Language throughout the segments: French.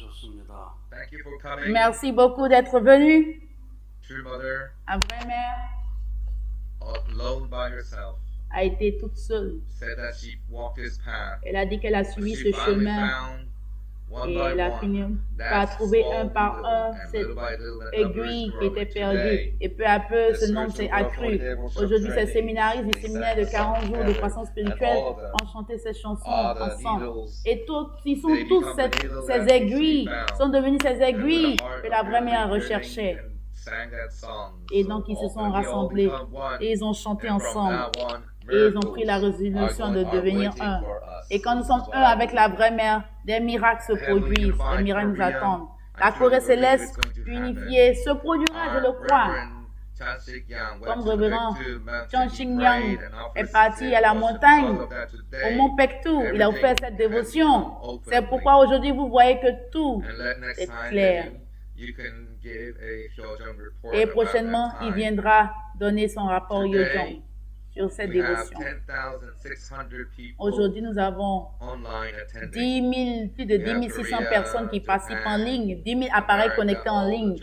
와주셨습니다. Thank you for coming. Merci beaucoup d'être venu. True mother, La vraie mère alone by herself, a été toute seule. said that she walked this path. Elle a dit qu'elle a But suivi she ce finally chemin found one et by elle a one fini that par trouver small un par needle, un and cette little by little, the number is aiguille qui growing. était perdue. Today, Et peu à peu, the ce nombre s'est spiritual accru. growth workshop Aujourd'hui, ces training, séminaristes du they séminaire de sang 40 jours de together, croissance and spirituelle all of them ont chanté ces chansons are the ensemble. needles. Et ils sont They tous become the needles ces that aiguilles, she found. sont devenus ces And with aiguilles a heart que la of vraie mère really recherchait. yearning and sang that song. Et So donc, ils se all sont when we all rassemblés become one, et ils ont chanté and from ensemble. now on, Et ils ont pris la miracles résolution de are devenir waiting un. for us. Et quand nous sommes This is un what I avec la vraie mère, des miracles se Heavenly produisent, unified des miracles nous Korea, attendent. I La truly Corée believe céleste it's going to unifiée se produira, je le crois. Comme révérend Chan Xing-yang est parti à la montagne, au mont Pektu, il a offert cette dévotion. C'est pourquoi aujourd'hui vous voyez que tout est clair. Et prochainement, il viendra donner son rapport Yojong sur cette dévotion. Aujourd'hui, nous avons 10 000, plus de 10 600 personnes qui participent en ligne, 10 000 appareils connectés en ligne,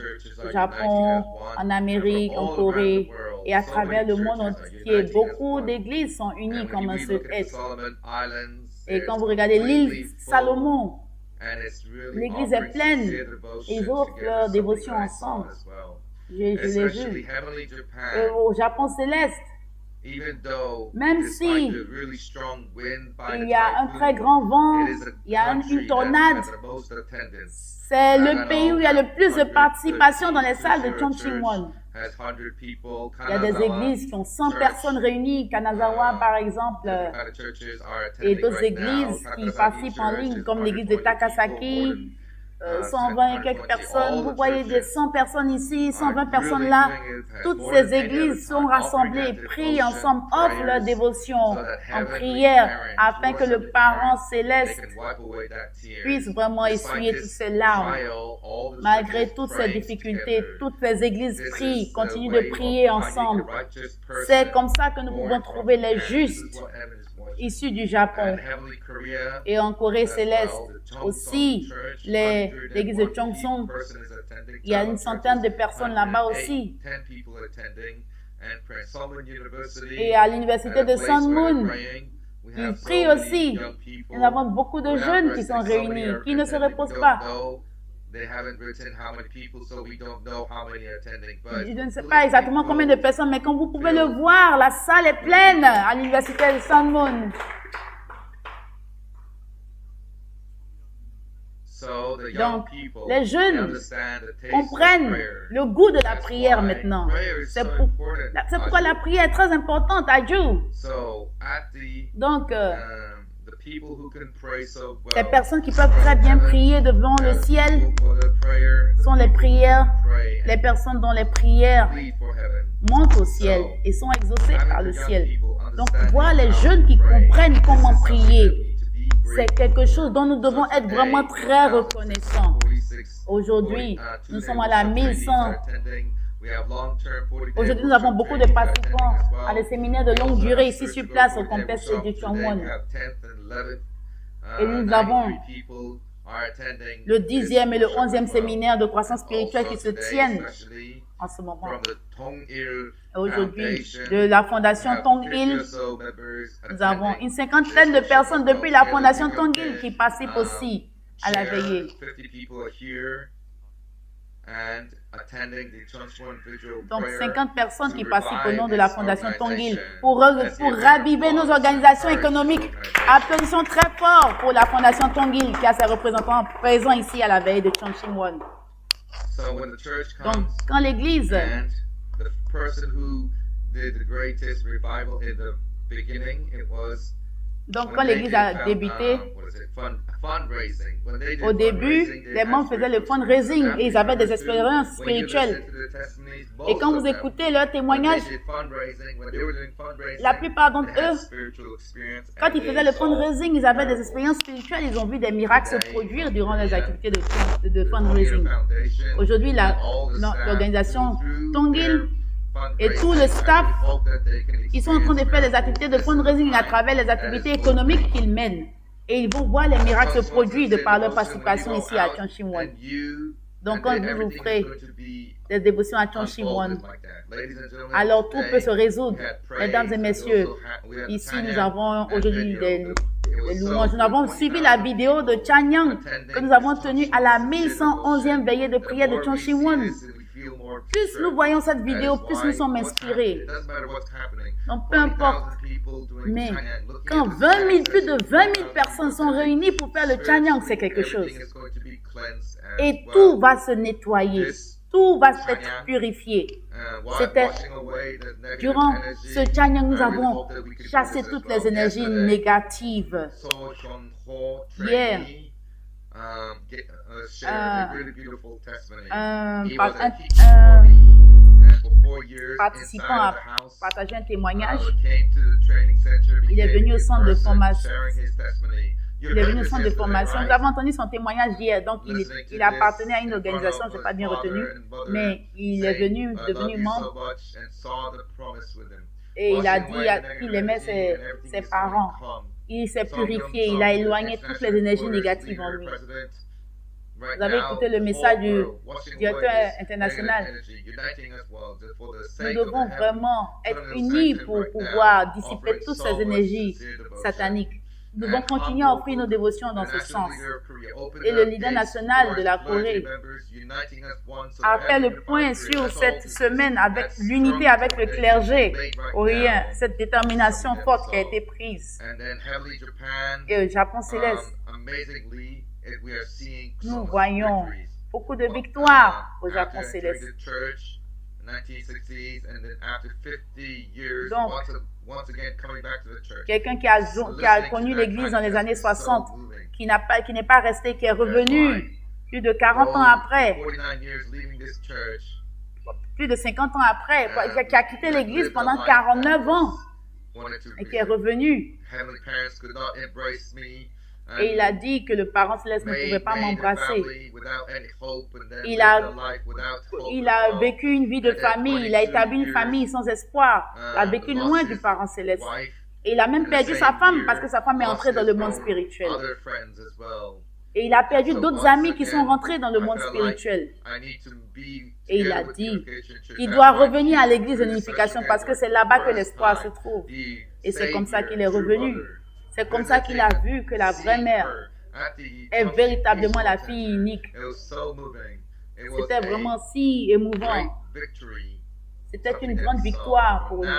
au Japon, en Amérique, en Corée et à travers le monde entier. Beaucoup d'églises sont unies comme un seul être. Et quand vous regardez l'île Salomon, l'église est pleine et ils offrent leur dévotion ensemble. Je l'ai vu. Et au Japon céleste, même si il y a un très grand vent, il y a une tornade, c'est le pays où il y a le plus de participation dans les salles de Chongqing-won. Il y a des églises qui ont 100 personnes réunies, Kanazawa par exemple, et d'autres églises qui participent en ligne, comme l'église de Takasaki, 120 et quelques personnes. Vous voyez des 100 personnes ici, 120 personnes là. Toutes ces églises sont rassemblées, prient ensemble, offrent leur dévotion en prière afin que le parent céleste puisse vraiment essuyer toutes ces larmes. Malgré toutes ces difficultés, toutes les églises prient, continuent de prier ensemble. C'est comme ça que nous pouvons trouver les justes issus du Japon. Et en Corée céleste aussi, l'église de Chongson, il y a une centaine de personnes là-bas aussi. Et à l'université de Sun Moon, ils prient aussi. Nous avons beaucoup de jeunes qui sont réunis, qui ne se reposent pas. Je ne sais pas exactement combien de personnes, mais comme vous pouvez le voir, la salle est pleine à l'université de Sun Moon. Donc, les jeunes comprennent le goût de la prière maintenant. C'est pourquoi la prière est très importante à Dieu. Donc, les personnes qui peuvent très bien prier devant le ciel sont les prières, les personnes dont les prières montent au ciel et sont exaucées par le ciel. Donc, voir les jeunes qui comprennent comment prier, c'est quelque chose dont nous devons être vraiment très reconnaissants. Aujourd'hui, nous sommes à la 1100. Aujourd'hui, nous avons beaucoup de participants à des séminaires de longue durée ici sur place au complexe de Chongwon. Et nous avons le 10e et le 11e séminaire de croissance spirituelle qui se tiennent en ce moment. Aujourd'hui, de la fondation Tongil, nous avons une cinquantaine de personnes depuis la fondation Tongil qui participent aussi à la veillée. Donc, 50 personnes qui participent au nom de la fondation Tongil pour raviver nos organisations économiques. Applaudissons très fort pour la fondation Tongil qui a ses représentants présents ici à la veille de Chongqing-won. Donc, quand l'Église Donc, quand l'Église a débuté, au début, les membres faisaient le fundraising et ils avaient des expériences spirituelles. Et quand vous écoutez leurs témoignages, la plupart d'entre eux, quand ils faisaient le fundraising, ils avaient des expériences spirituelles, ils ont vu des miracles se produire durant les activités de fundraising. Aujourd'hui, l'organisation Tongil et tout le staff, ils sont en train de faire des activités de fundraising à travers les activités économiques qu'ils mènent. Et ils vont voir les miracles se produire de par leur participation ici à Chonshimwon. Donc, quand vous offrez des dévotions à Chonshimwon, alors tout peut se résoudre. Mesdames et messieurs, ici nous avons aujourd'hui des louanges. Nous avons suivi la vidéo de Chanyang que nous avons tenue à la 1111e veillée de prière de Chonshimwon. Plus nous voyons cette vidéo, plus nous sommes inspirés. Donc, peu importe. Mais quand plus de 20 000 personnes sont réunies pour faire le Chanyang, c'est quelque chose. Et tout va se nettoyer. Tout va être purifié. C'était durant ce Chanyang, nous avons chassé toutes les énergies négatives. Hier, participant a partagé un témoignage. Il est venu au centre de formation. Il est venu au centre de formation. Nous avons entendu son témoignage hier. Donc, il appartenait à une organisation, je n'ai pas bien retenu, mais il est devenu membre. Et il a dit qu'il aimait ses parents. Il s'est purifié. Il a éloigné toutes les énergies négatives en lui. Vous avez écouté le message du directeur international. Nous devons vraiment être unis pour pouvoir dissiper toutes ces énergies sataniques. Nous devons continuer à offrir nos dévotions dans ce sens. Et le leader national de la Corée a fait le point sur cette semaine avec l'unité avec le clergé coréen, cette détermination forte qui a été prise. Et le Japon céleste, nous voyons beaucoup de victoires au Japon céleste. Donc, quelqu'un qui a connu l'Église dans les années 60, qui n'est pas resté, qui est revenu plus de 40 ans après, plus de 50 ans après, qui a quitté l'Église pendant 49 ans et qui est revenu. Et il a dit que le parent céleste ne pouvait pas m'embrasser. Il a vécu une vie de famille, il a établi une famille sans espoir, il a vécu loin du parent céleste. Et il a même perdu sa femme parce que sa femme est entrée dans le monde spirituel. Et il a perdu d'autres amis qui sont rentrés dans le monde spirituel. Et il a dit qu'il doit revenir à l'église de l'unification parce que c'est là-bas que l'espoir se trouve. Et c'est comme ça qu'il est revenu. C'est comme ça qu'il a vu que la vraie mère est véritablement la fille unique. C'était vraiment si émouvant. C'était une grande victoire pour lui.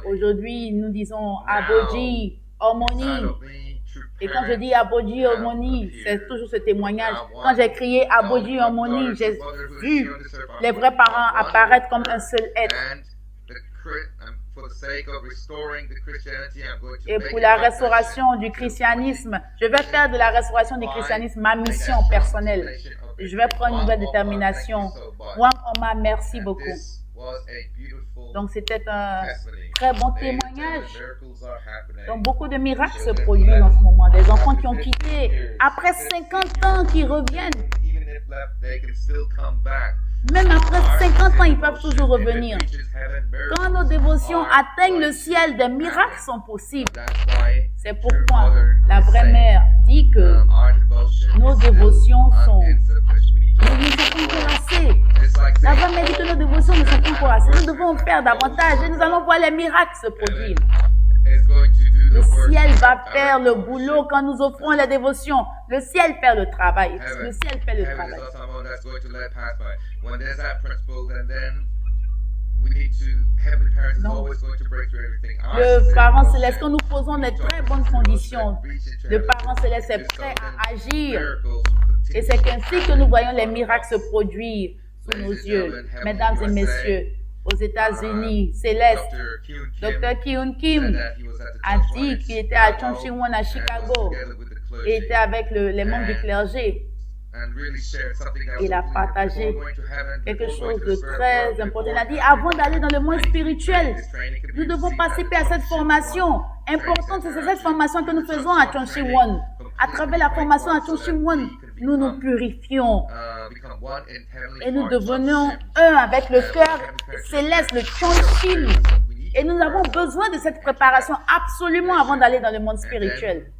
Aujourd'hui, nous disons Aboji, Harmonie. Et quand je dis Aboji, Harmonie, c'est toujours ce témoignage. Quand j'ai crié Aboji, Harmonie, j'ai vu les vrais parents apparaître comme un seul être. Et pour la restauration du christianisme, je vais faire de la restauration du christianisme ma mission personnelle. Je vais prendre une nouvelle détermination. Wang Oma, merci beaucoup. Donc c'était un très bon témoignage. Donc beaucoup de miracles se produisent en ce moment. Des enfants qui ont quitté après 50 ans qui reviennent. Même après 50 ans, ils peuvent toujours revenir. Quand nos dévotions atteignent le ciel, des miracles sont possibles. C'est pourquoi la vraie mère dit que nos dévotions sont... Nous ne sommes pas assez. La vraie mère dit que nos dévotions ne sont pas encore assez. Nous devons faire davantage et nous allons voir les miracles se produire. Le ciel va faire le boulot quand nous offrons les dévotions. Le ciel fait le travail. Le ciel fait le travail. Donc, le parent céleste, quand nous posons les très bonnes conditions, le parent céleste est prêt à agir. Et c'est ainsi que nous voyons les miracles se produire sous nos yeux. Mesdames et messieurs, aux États-Unis, Céleste, Dr. Kyun Kim a dit qu'il était à Chonshimwon à Chicago et était avec les membres du clergé. Il a partagé quelque chose de très important. Il a dit, avant d'aller dans le monde spirituel, nous devons participer à cette formation importante. C'est cette formation que nous faisons à Chonshimwon. À travers la formation à Chonshimwon, nous nous purifions et nous devenons un avec le cœur céleste, le Chonshim. Et nous avons besoin de cette préparation absolument avant d'aller dans le monde spirituel.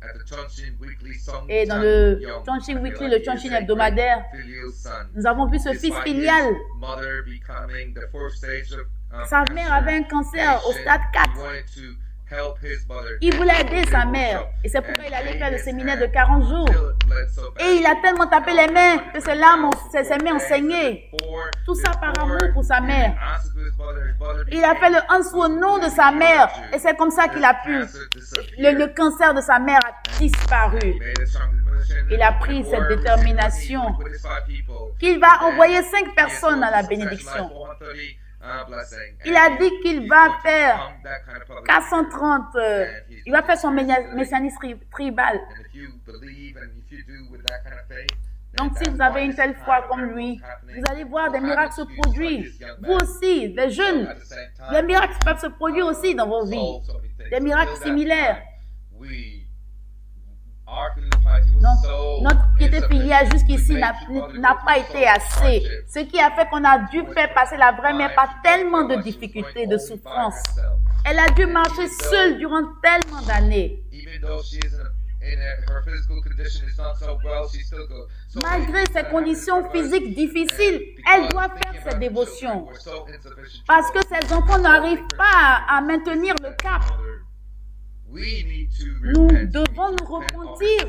Et dans le Chongqing Weekly, le Chongqing hebdomadaire, nous avons vu ce fils filial. Sa mère avait un cancer au stade 4. Il voulait aider sa mère. Et c'est pourquoi il allait faire le séminaire de 40 jours. Et il a tellement tapé les mains que ses mains ont saigné. Tout ça par amour pour sa mère. Il a fait le Hansu au nom de sa mère. Et c'est comme ça qu'il a pu. Le cancer de sa mère a disparu. Il a pris cette détermination qu'il va envoyer 5 personnes à la bénédiction. Il a dit qu'il va faire 430, il va faire son messianisme tribal. Donc, si vous avez une telle foi comme lui, vous allez voir des miracles se produire. Vous aussi, les jeunes, les miracles peuvent se produire aussi dans vos vies. Des miracles similaires. Donc, notre piété filiale jusqu'ici n'a pas été assez. Ce qui a fait qu'on a dû faire passer la vraie mère par tellement de difficultés, de souffrances. Elle a dû marcher seule durant tellement d'années. Malgré ses conditions physiques difficiles, elle doit faire ses dévotions. Parce que ses enfants n'arrivent pas à maintenir le cap. Nous devons nous repentir.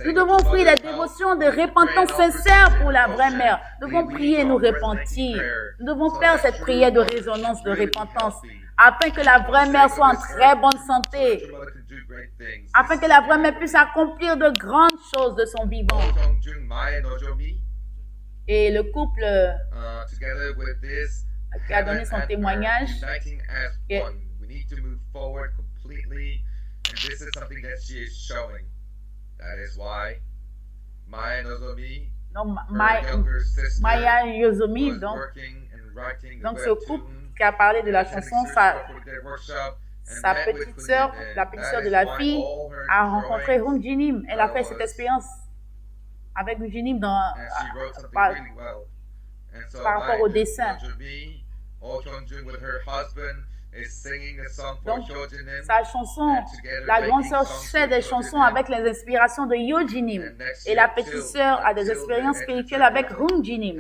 Nous devons offrir la dévotion de repentance sincère pour la vraie mère. Nous devons prier et nous repentir. Nous devons faire cette prière de résonance, de repentance, afin que la vraie mère soit en très bonne santé, afin que la vraie mère puisse accomplir de grandes choses de son vivant. Et le couple qui a donné son témoignage, and this is something that she is showing. That is why Maya Nozomi, Maya Yozomi, donc ce couple qui a parlé de la chanson, sa petite sœur, la petite sœur de la fille, a rencontré Hung Jinim. Elle a fait cette expérience avec Hung Jinim par rapport au dessin. Donc, sa chanson, la grande sœur fait des chansons avec les inspirations de Yo Jinim. Et la petite sœur a des expériences spirituelles avec Hung Jinim.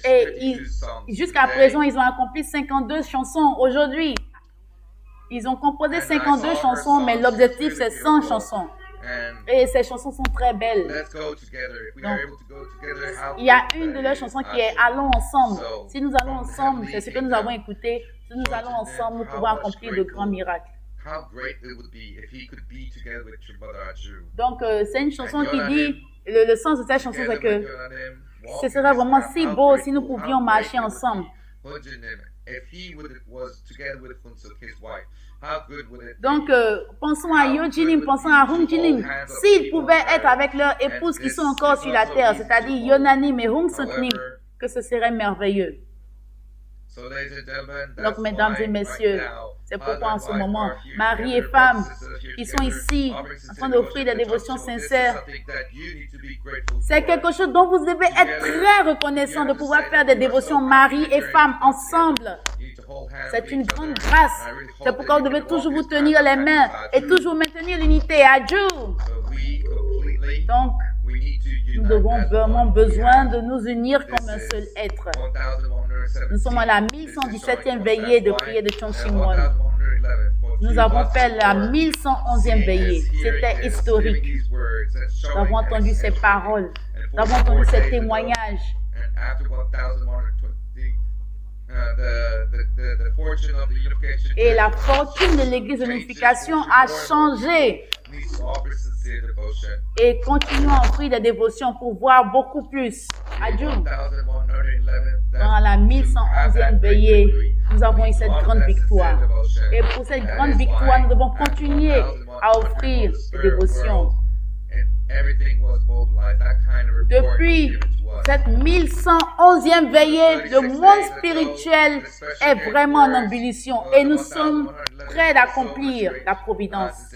Et jusqu'à présent, ils ont accompli 52 chansons. Aujourd'hui, ils ont composé 52 chansons, mais l'objectif, c'est 100 chansons. Et ces chansons sont très belles. Donc, il y a une de leurs chansons qui est « Allons ensemble ». Si nous allons ensemble, c'est ce que nous avons écouté. Si nous allons ensemble, nous pouvons accomplir de grands miracles. Donc, c'est une chanson qui dit, le sens de cette chanson, c'est que ce serait vraiment si beau si nous pouvions marcher ensemble. Donc, pensons à Yo Jinim, pensons à Hung Jinim. S'ils pouvaient être avec leurs épouses qui sont encore sur la terre, c'est-à-dire Yonanim et Hung Sutnim, que ce serait merveilleux. Donc, mesdames et messieurs, c'est pourquoi en ce moment, mari et femme qui sont ici en train d'offrir des dévotions sincères, c'est quelque chose dont vous devez être très reconnaissant de pouvoir faire des dévotions mari et femme ensemble. C'est une grande grâce. C'est pourquoi vous devez toujours vous tenir les mains et toujours maintenir l'unité. Adieu. Donc, nous avons vraiment besoin de nous unir comme un seul être. Nous sommes à la 1117e veillée de prière de Chongqing Won. Nous avons fait la 1111e veillée. C'était historique. Nous avons entendu ces paroles. Nous avons entendu ces témoignages. Et la fortune de l'Église de l'unification a changé. Et continuons à offrir des dévotions pour voir beaucoup plus. Adieu. Dans la 1111e veillée, nous avons eu cette grande victoire. Et pour cette grande victoire, nous devons continuer à offrir des dévotions. Depuis Cette 1111e veillée, le monde spirituel est vraiment en ébullition et nous sommes prêts d'accomplir la providence.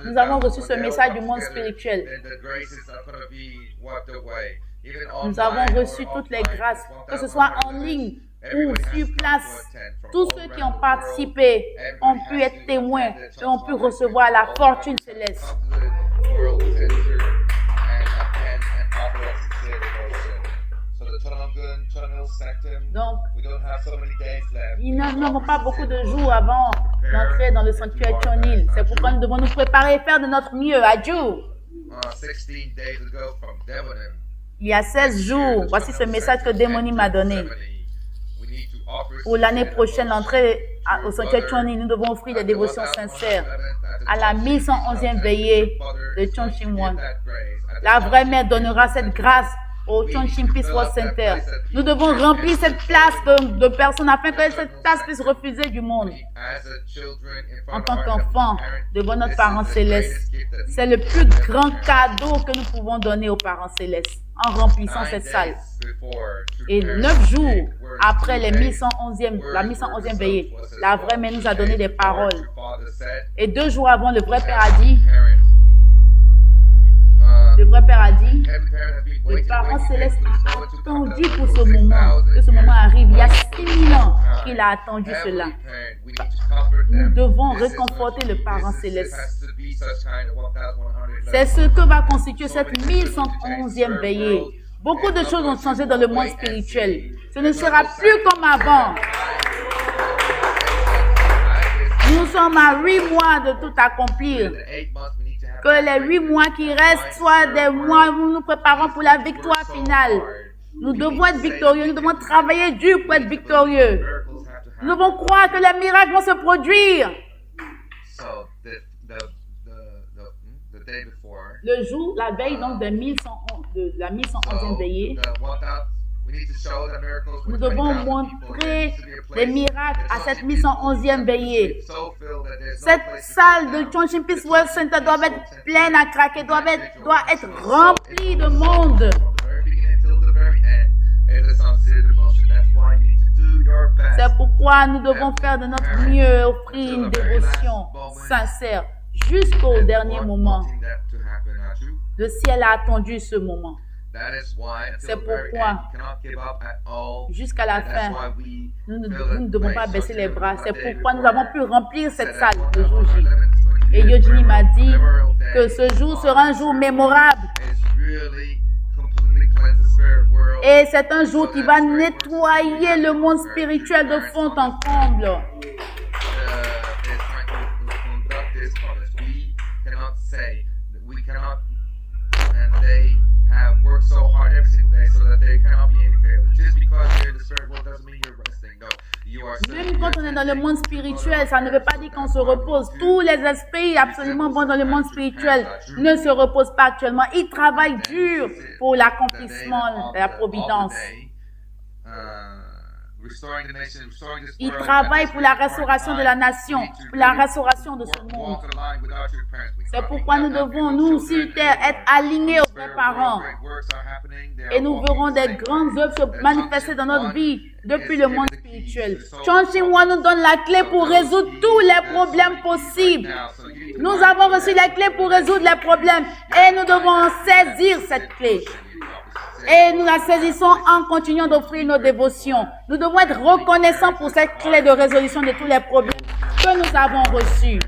Nous avons reçu ce message du monde spirituel. Nous avons reçu toutes les grâces, que ce soit en ligne ou sur place. Tous ceux qui ont participé ont pu être témoins et ont pu recevoir la fortune céleste. Donc, nous n'avons pas beaucoup de jours avant d'entrer dans le sanctuaire Chonil. C'est pourquoi nous devons nous préparer et faire de notre mieux. Adieu. Il y a 16 jours, voici ce message que Démonie m'a donné. Pour l'année prochaine, l'entrée au sanctuaire Chonil, nous devons offrir des dévotions sincères à la 1111e veillée de Chonchimwan. La vraie mère donnera cette grâce au Chonchim Peace World Center. Nous devons remplir cette place de personnes afin que cette place puisse refuser du monde. En tant qu'enfant, devant notre parent céleste, c'est le plus grand cadeau que nous pouvons donner aux parents célestes en remplissant cette salle. Et 9 jours après la 1111e veillée, la vraie mère nous a donné des paroles. Et 2 jours avant, le vrai père a dit, le parent céleste a attendu pour ce moment, que ce moment arrive. Il y a 6000 ans qu'il a attendu cela. Nous devons réconforter le parent céleste. C'est ce que va constituer cette 1111e veillée. Beaucoup de choses ont changé dans le monde spirituel. Ce ne sera plus comme avant. Nous sommes à 8 mois de tout accomplir. Que les 8 mois qui restent soient des mois où nous nous préparons pour la victoire finale. Nous devons être victorieux. Nous devons travailler dur pour être victorieux. Nous devons croire que les miracles vont se produire. Le jour, la veille donc de la 1111e veillée, nous devons montrer des miracles à cette 1111e veillée. Cette salle de Chonchim Peace World Center doit être pleine à craquer, doit être remplie de monde. C'est pourquoi nous devons faire de notre mieux, offrir une dévotion sincère jusqu'au dernier moment. Le ciel a attendu ce moment. C'est pourquoi, jusqu'à la fin, nous ne devons pas baisser les bras. C'est pourquoi nous avons pu remplir cette salle le jour J. Et Yojini m'a dit que ce jour sera un jour mémorable. Et c'est un jour qui va nettoyer le monde spirituel de fond en comble. Même quand on est dans le monde spirituel, ça ne veut pas dire qu'on se repose. Tous les esprits absolument bons dans le monde spirituel ne se reposent pas actuellement. Ils travaillent dur pour l'accomplissement de la providence. Ils travaillent pour la restauration de la nation, pour la restauration de ce monde. C'est pourquoi nous devons, nous aussi, être alignés aux vrais parents. Et nous verrons des grandes œuvres se manifester dans notre vie depuis le monde spirituel. Chonchimwan nous donne la clé pour résoudre tous les problèmes possibles. Nous avons reçu la clé pour résoudre les problèmes et nous devons saisir cette clé. Et nous la saisissons en continuant d'offrir nos dévotions. Nous devons être reconnaissants pour cette clé de résolution de tous les problèmes que nous avons reçus.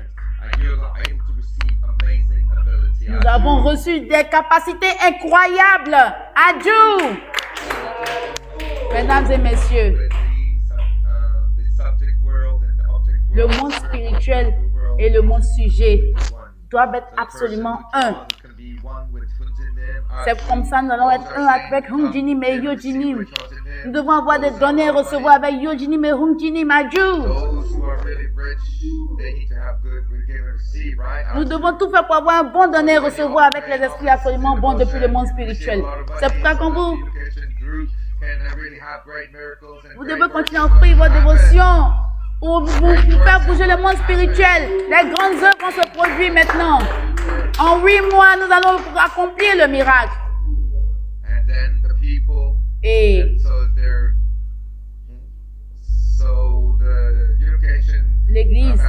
Nous avons reçu des capacités incroyables. Adieu. Mesdames et messieurs, le monde spirituel et le monde sujet doivent être absolument un. C'est comme ça, nous allons être un avec Hungjinim et Yojinim. Nous devons avoir des données et recevoir avec Yojinim et Hungjinim. Adieu. Nous devons tout faire pour avoir un bon donné et recevoir avec les esprits absolument bons depuis le monde spirituel. C'est pourquoi quand vous devez continuer à offrir vos dévotions pour vous faire bouger le monde spirituel. Les grandes œuvres vont se produire maintenant. En 8 mois, nous allons accomplir le miracle. Et l'Église,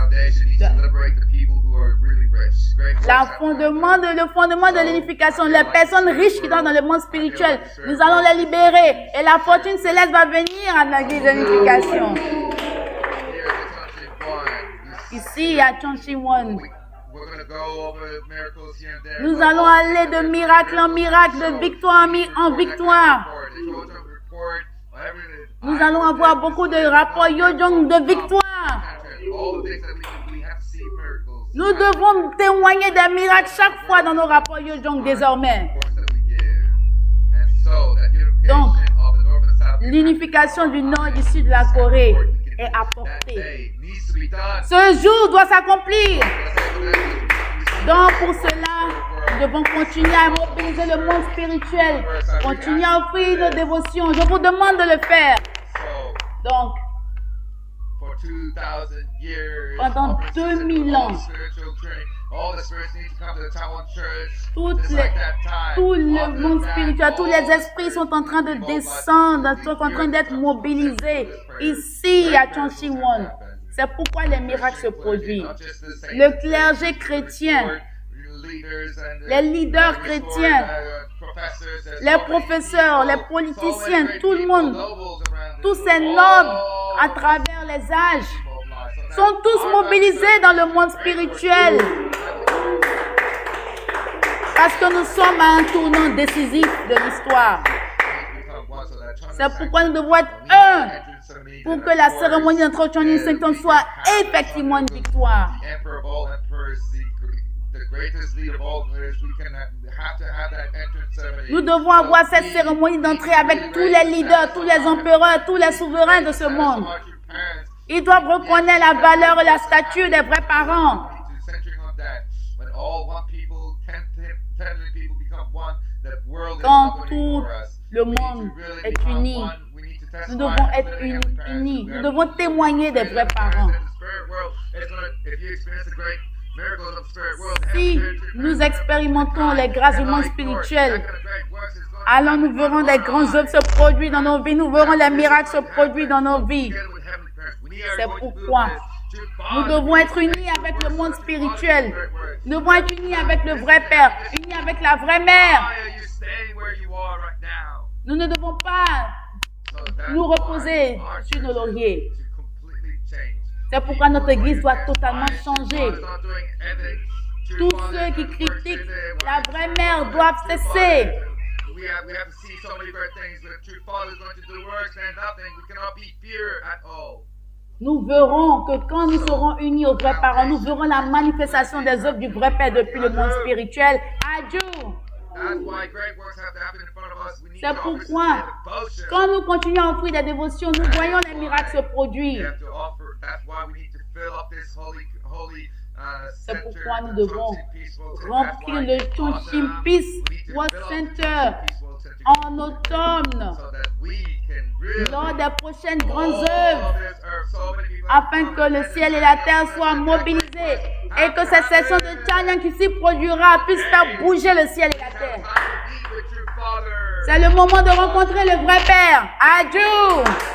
le fondement de l'unification, les personnes riches qui sont dans le monde spirituel, nous allons les libérer et la fortune céleste va venir à l'Église de l'unification. Ici, à Chonchiwon, nous allons aller de miracle en miracle, de victoire en victoire. Nous allons avoir beaucoup de rapports Yojong de victoire. Nous devons témoigner des miracles chaque fois dans nos rapports Yojong désormais. Donc, l'unification du Nord et du Sud de la Corée est apportée. Ce jour doit s'accomplir. Donc, pour cela, nous devons continuer à mobiliser le monde spirituel, continuer à offrir nos dévotions. Je vous demande de le faire. Donc, pendant 2000 ans, tout le monde spirituel, tous les esprits sont en train de descendre, sont en train d'être mobilisés ici à Chonchiwon. C'est pourquoi les miracles se produisent. Le clergé chrétien, les leaders chrétiens, les professeurs, les politiciens, tout le monde, tous ces nobles à travers les âges sont tous mobilisés dans le monde spirituel. Parce que nous sommes à un tournant décisif de l'histoire. C'est pourquoi nous devons être un pour que la cérémonie d'introduction du Saint-Homme soit effectivement une victoire. Nous devons avoir cette cérémonie d'entrée avec tous les leaders, tous les empereurs, tous les souverains de ce monde. Ils doivent reconnaître la valeur et la stature des vrais parents. Quand tout le monde est uni, nous devons être unis. Nous devons témoigner des vrais parents. Si nous expérimentons les grâces du monde spirituel, alors nous verrons des grandes œuvres se produire dans nos vies. Nous verrons les miracles se produire dans nos vies. C'est pourquoi nous devons être unis avec le monde spirituel. Nous devons être unis avec le vrai Père, unis avec la vraie Mère. Nous ne devons pas nous reposer sur nos lauriers. C'est pourquoi notre Église doit totalement changer. Tous ceux qui critiquent la vraie Mère doivent cesser. Nous verrons que quand nous serons unis aux vrais parents, nous verrons la manifestation des œuvres du vrai Père depuis le monde spirituel. Adieu. C'est pourquoi, quand nous continuons à offrir des dévotions, nous voyons les miracles se produire. C'est pourquoi nous devons remplir le Chonchim Peace World Center en automne, lors des prochaines grandes œuvres, afin que le ciel et la terre soient mobilisés et que cette session de Changyang qui s'y produira puisse faire bouger le ciel et la terre. C'est le moment de rencontrer le vrai Père. Adieu!